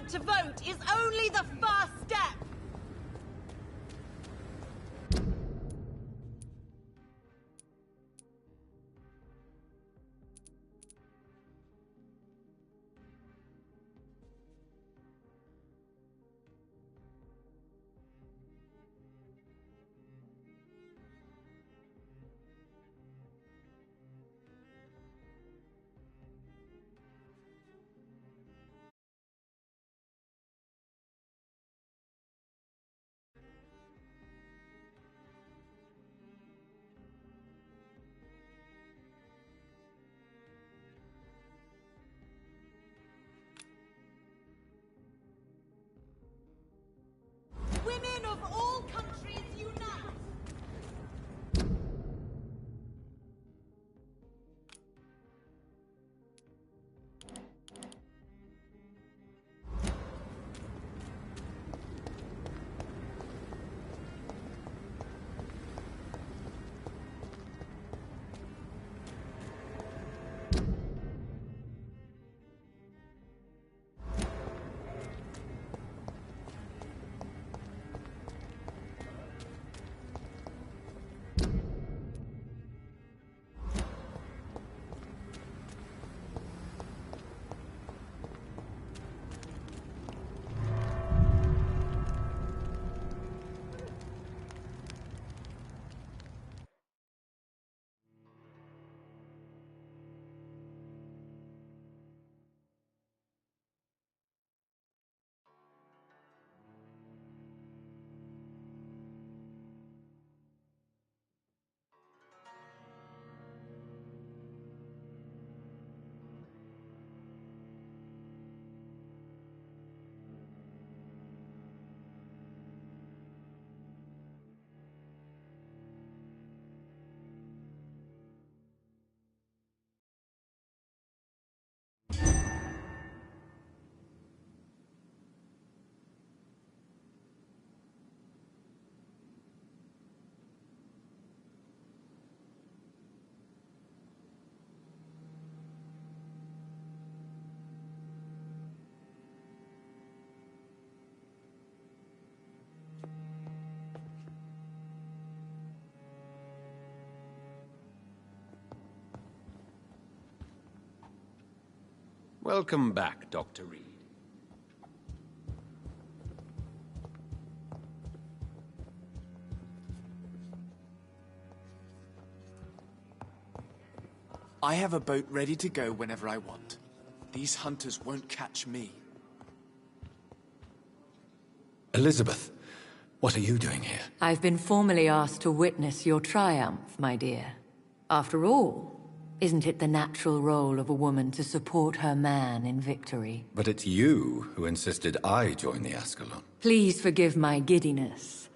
right to vote is only the first step. Women of all countries unite! Welcome back, Dr. Reed. I have a boat ready to go whenever I want. These hunters won't catch me. Elizabeth, what are you doing here? I've been formally asked to witness your triumph, my dear. After all, isn't it the natural role of a woman to support her man in victory? But it's you who insisted I join the Ascalon. Please forgive my giddiness.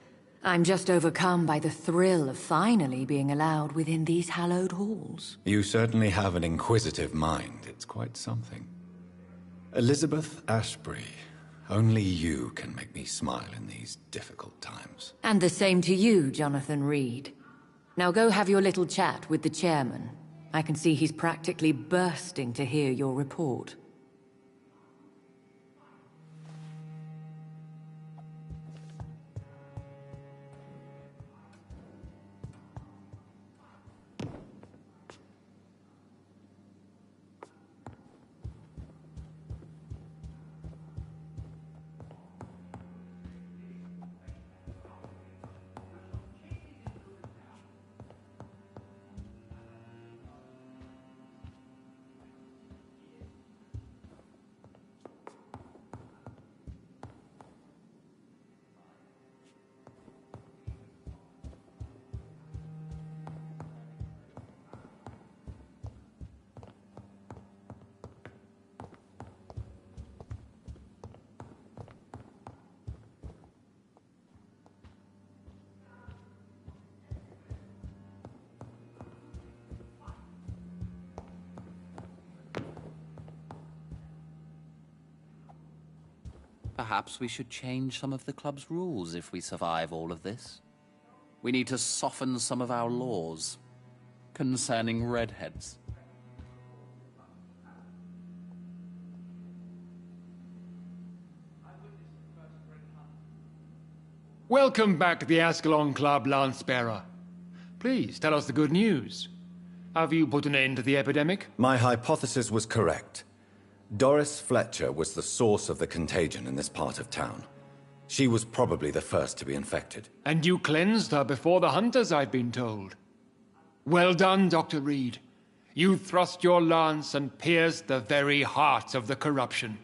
I'm just overcome by the thrill of finally being allowed within these hallowed halls. You certainly have an inquisitive mind. It's quite something. Elizabeth Ashbury, only you can make me smile in these difficult times. And the same to you, Jonathan Reed. Now go have your little chat with the chairman. I can see he's practically bursting to hear your report. Perhaps we should change some of the club's rules if we survive all of this. We need to soften some of our laws concerning redheads. Welcome back to the Ascalon Club, Lance-Bearer. Please, tell us the good news. Have you put an end to the epidemic? My hypothesis was correct. Doris Fletcher was the source of the contagion in this part of town. She was probably the first to be infected. And you cleansed her before the hunters, I've been told. Well done, Dr. Reed. You thrust your lance and pierced the very heart of the corruption.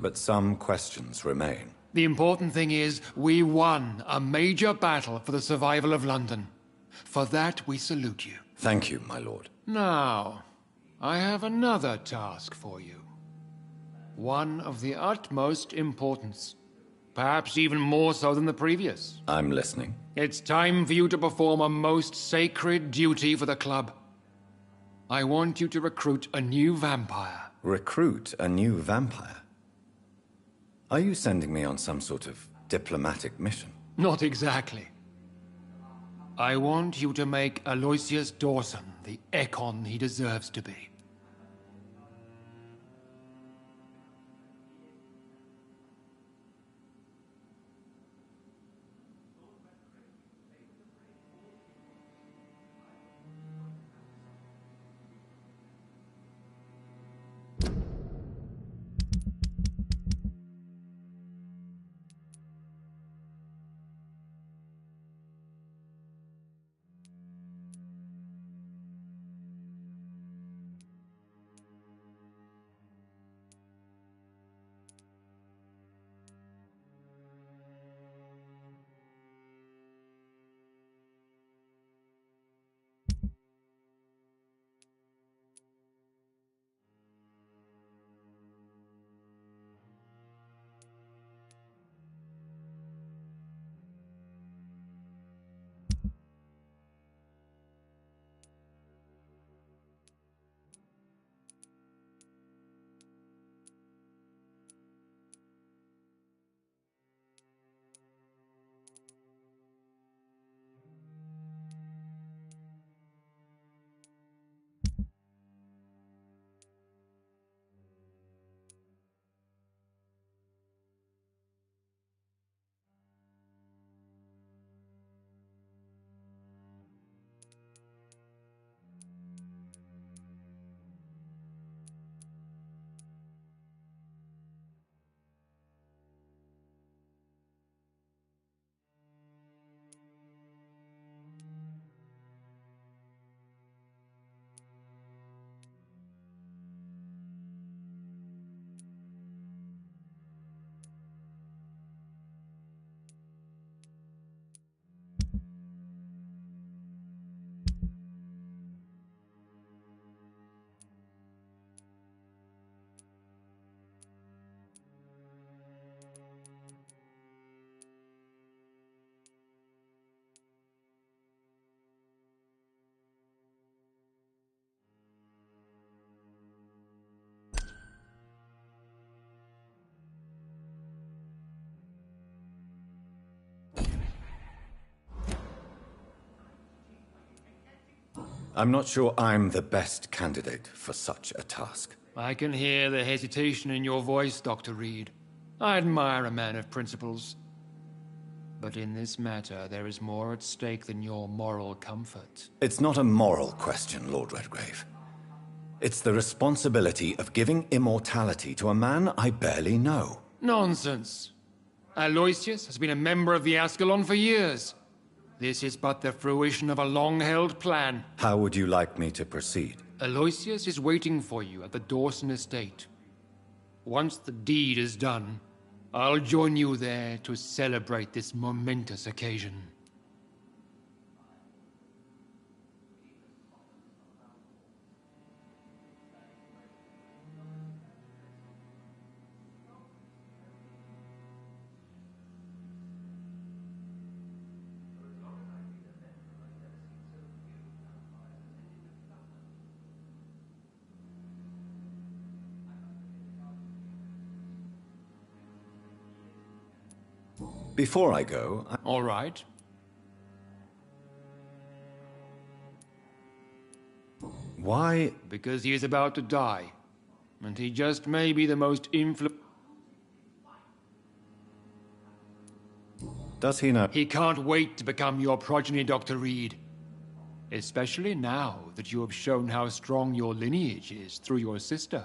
But some questions remain. The important thing is, we won a major battle for the survival of London. For that, we salute you. Thank you, my lord. Now, I have another task for you. One of the utmost importance. Perhaps even more so than the previous. I'm listening. It's time for you to perform a most sacred duty for the club. I want you to recruit a new vampire. Recruit a new vampire? Are you sending me on some sort of diplomatic mission? Not exactly. I want you to make Aloysius Dawson the Ekon he deserves to be. I'm not sure I'm the best candidate for such a task. I can hear the hesitation in your voice, Dr. Reed. I admire a man of principles. But in this matter, there is more at stake than your moral comfort. It's not a moral question, Lord Redgrave. It's the responsibility of giving immortality to a man I barely know. Nonsense. Aloysius has been a member of the Ascalon for years. This is but the fruition of a long-held plan. How would you like me to proceed? Aloysius is waiting for you at the Dawson estate. Once the deed is done, I'll join you there to celebrate this momentous occasion. Before I go, All right. Why? Because he is about to die. and he just may be the most Does he know? He can't wait to become your progeny, Dr. Reed. Especially now that you have shown how strong your lineage is through your sister.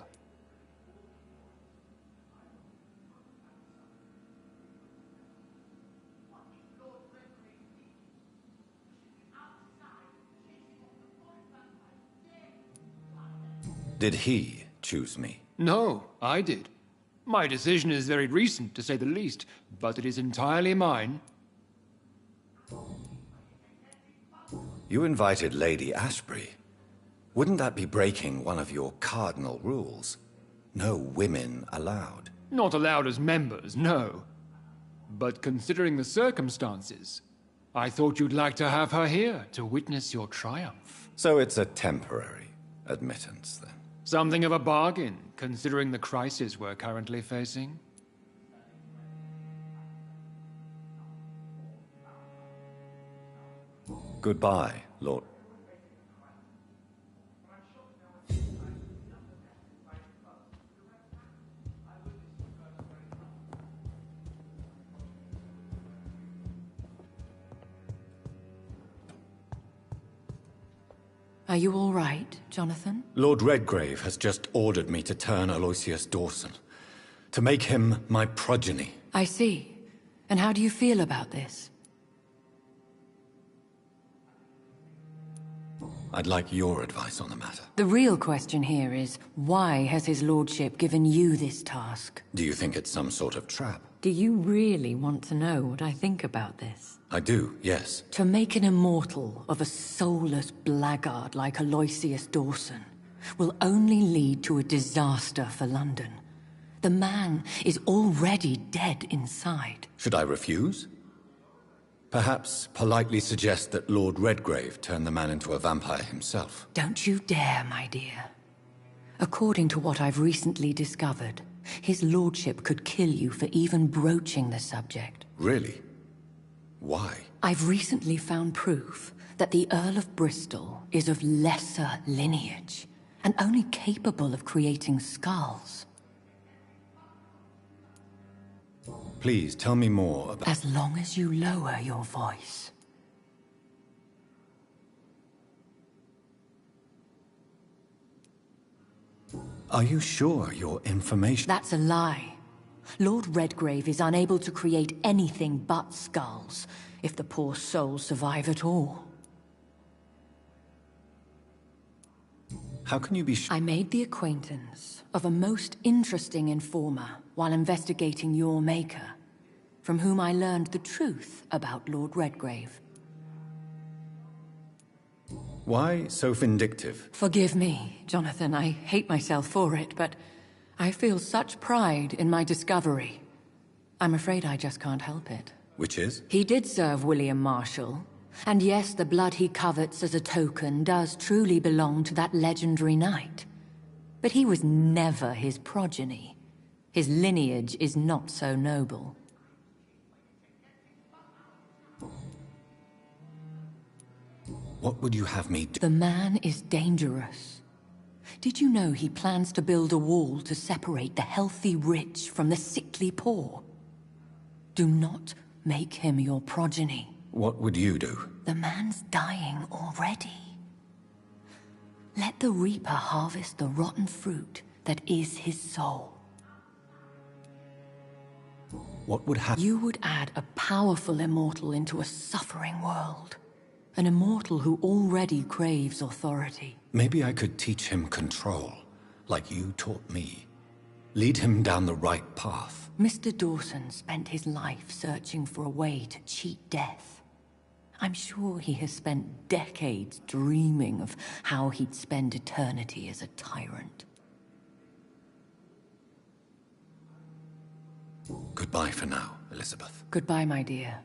Did he choose me? No, I did. My decision is very recent, to say the least, but it is entirely mine. You invited Lady Ashbury. Wouldn't that be breaking one of your cardinal rules? No women allowed. Not allowed as members, no. But considering the circumstances, I thought you'd like to have her here to witness your triumph. So it's a temporary admittance, then? Something of a bargain, considering the crisis we're currently facing. Goodbye, Lord. Are you all right, Jonathan? Lord Redgrave has just ordered me to turn Aloysius Dawson, to make him my progeny. I see. And how do you feel about this? I'd like your advice on the matter. The real question here is, why has his lordship given you this task? Do you think it's some sort of trap? Do you really want to know what I think about this? I do, yes. To make an immortal of a soulless blackguard like Aloysius Dawson will only lead to a disaster for London. The man is already dead inside. Should I refuse? Perhaps politely suggest that Lord Redgrave turn the man into a vampire himself. Don't you dare, my dear. According to what I've recently discovered, his lordship could kill you for even broaching the subject. Really? Why? I've recently found proof that the Earl of Bristol is of lesser lineage, and only capable of creating skulls. Please tell me more about... As long as you lower your voice. Are you sure your information... That's a lie. Lord Redgrave is unable to create anything but skulls, if the poor souls survive at all. How can you be I made the acquaintance of a most interesting informer while investigating your maker, from whom I learned the truth about Lord Redgrave. Why so vindictive? Forgive me, Jonathan, I hate myself for it, but I feel such pride in my discovery. I'm afraid I just can't help it. Which is? He did serve William Marshall, and yes, the blood he covets as a token does truly belong to that legendary knight. But he was never his progeny. His lineage is not so noble. What would you have me do? The man is dangerous. Did you know he plans to build a wall to separate the healthy rich from the sickly poor? Do not make him your progeny. What would you do? The man's dying already. Let the Reaper harvest the rotten fruit that is his soul. What would happen? You would add a powerful immortal into a suffering world. An immortal who already craves authority. Maybe I could teach him control, like you taught me. Lead him down the right path. Mr. Dawson spent his life searching for a way to cheat death. I'm sure he has spent decades dreaming of how he'd spend eternity as a tyrant. Goodbye for now, Elizabeth. Goodbye, my dear.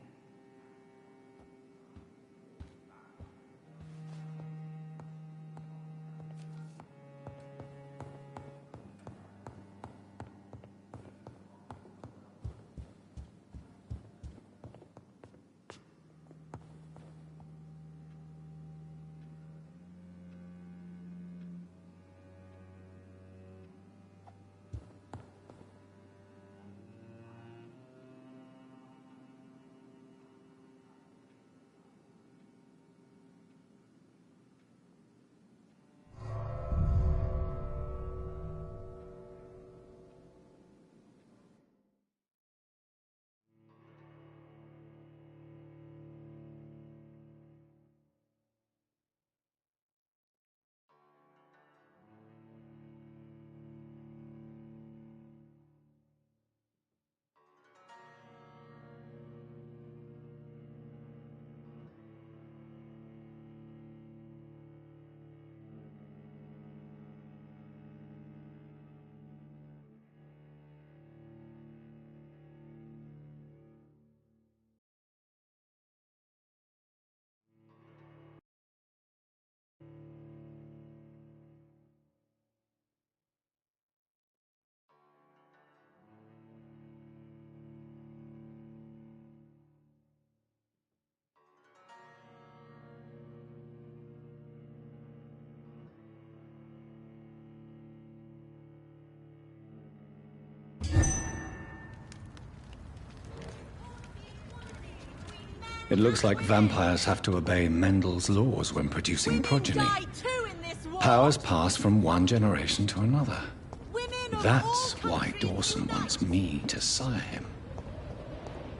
It looks like vampires have to obey Mendel's laws when producing Women progeny. die too in this war. Powers pass from one generation to another. Women of That's all why countries Dawson unite. wants me to sire him.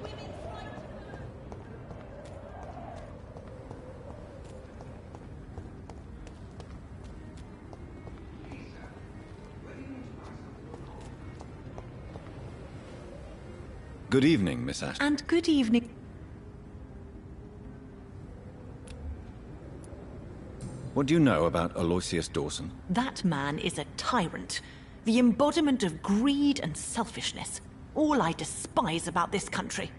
Women's right. Good evening, Miss Ashton. And good evening. What do you know about Aloysius Dawson? That man is a tyrant. The embodiment of greed and selfishness. All I despise about this country.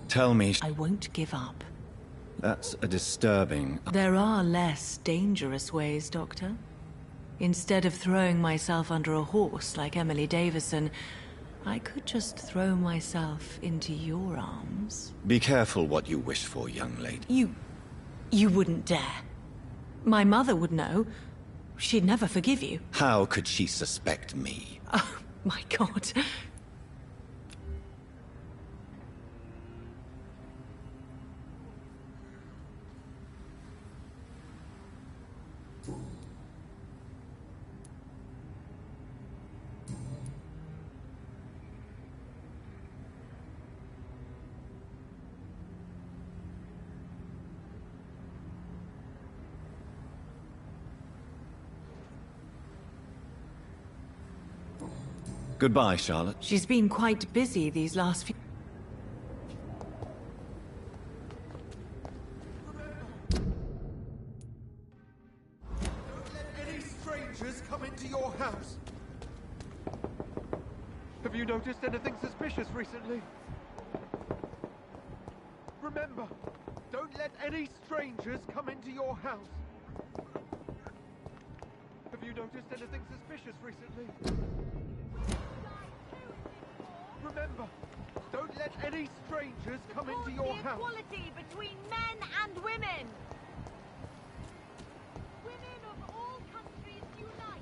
Tell me. I won't give up. That's a disturbing. There are less dangerous ways, Doctor. Instead of throwing myself under a horse like Emily Davison, I could just throw myself into your arms. Be careful what you wish for, young lady. You wouldn't dare. My mother would know. She'd never forgive you. How could she suspect me? Oh, my God. Goodbye, Charlotte. She's been quite busy these last few... Don't let any strangers come into your house. Have you noticed anything suspicious recently? Remember, don't let any strangers come into your house. Have you noticed anything suspicious recently? Remember, don't let any strangers come into your house. Equality between men and women. Women of all countries unite.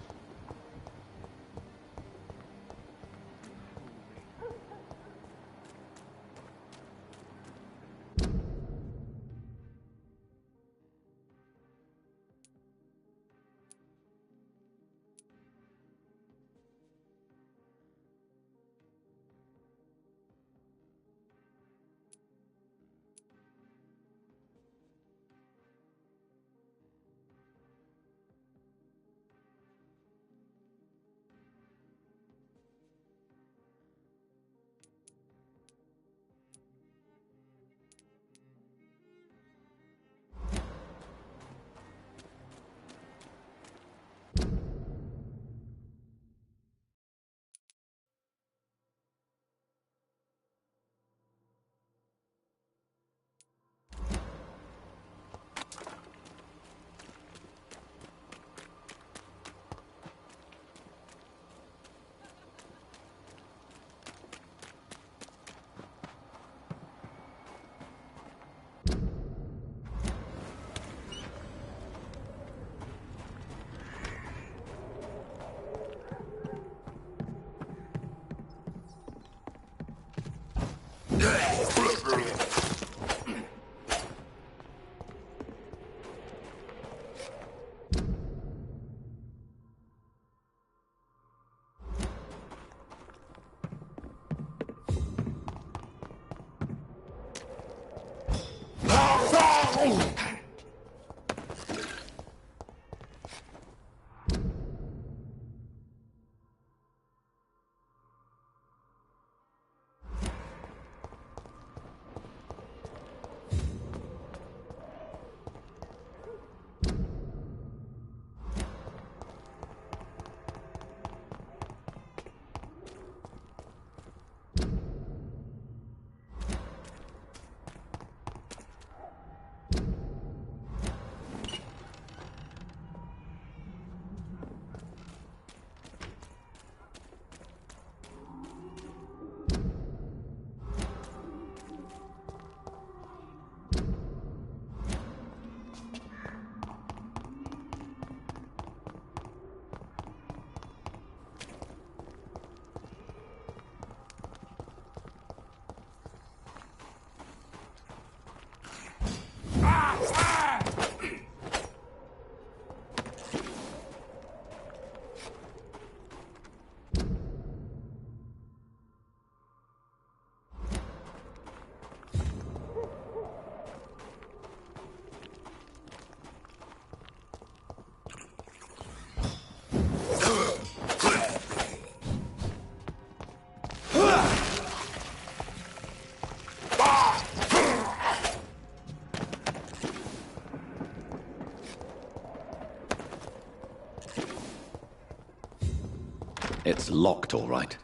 locked, all right.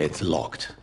It's locked.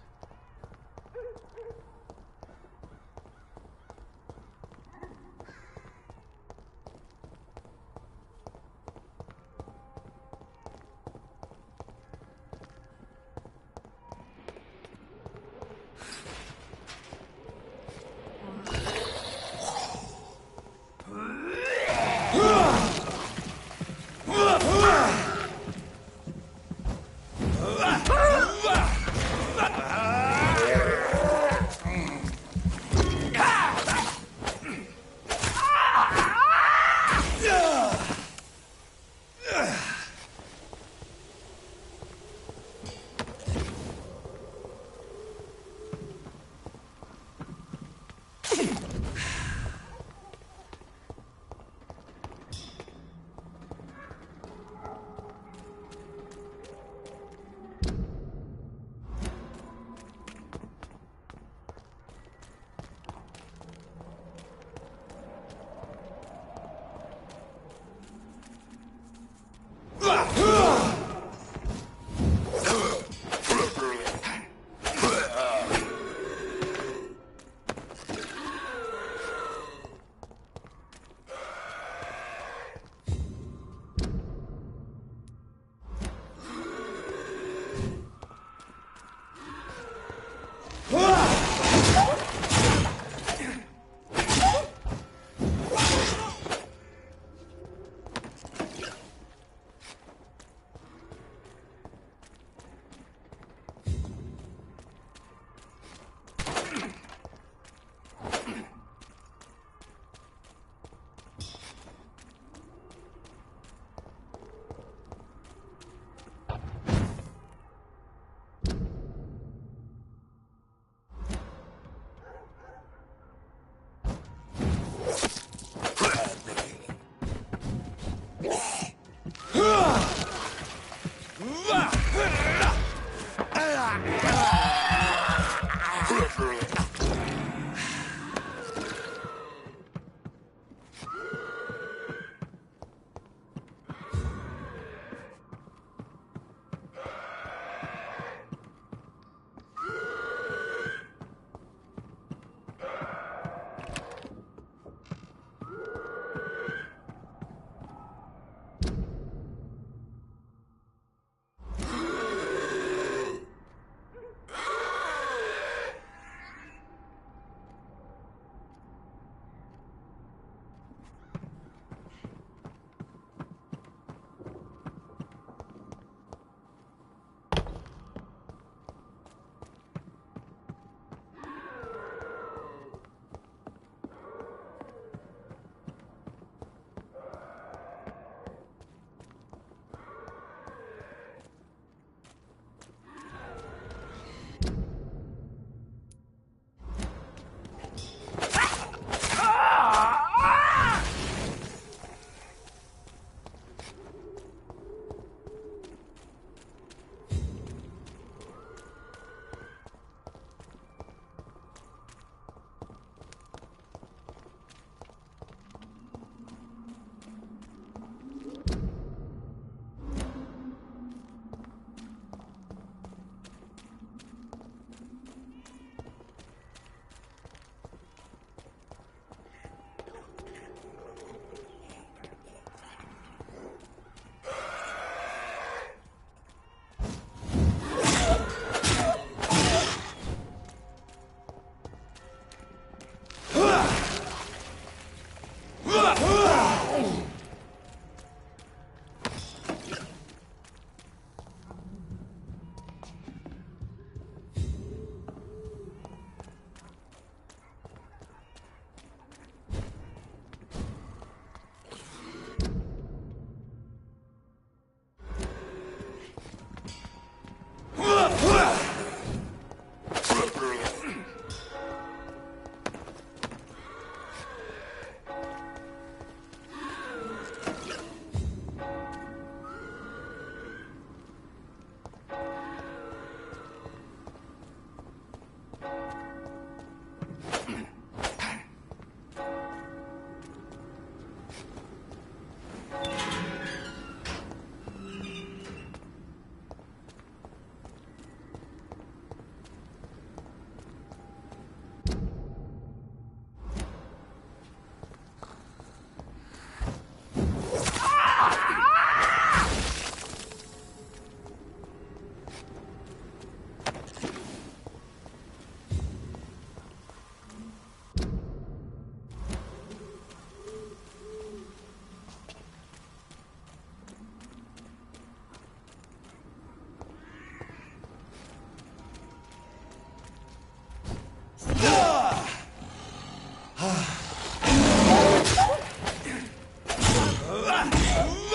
Ah!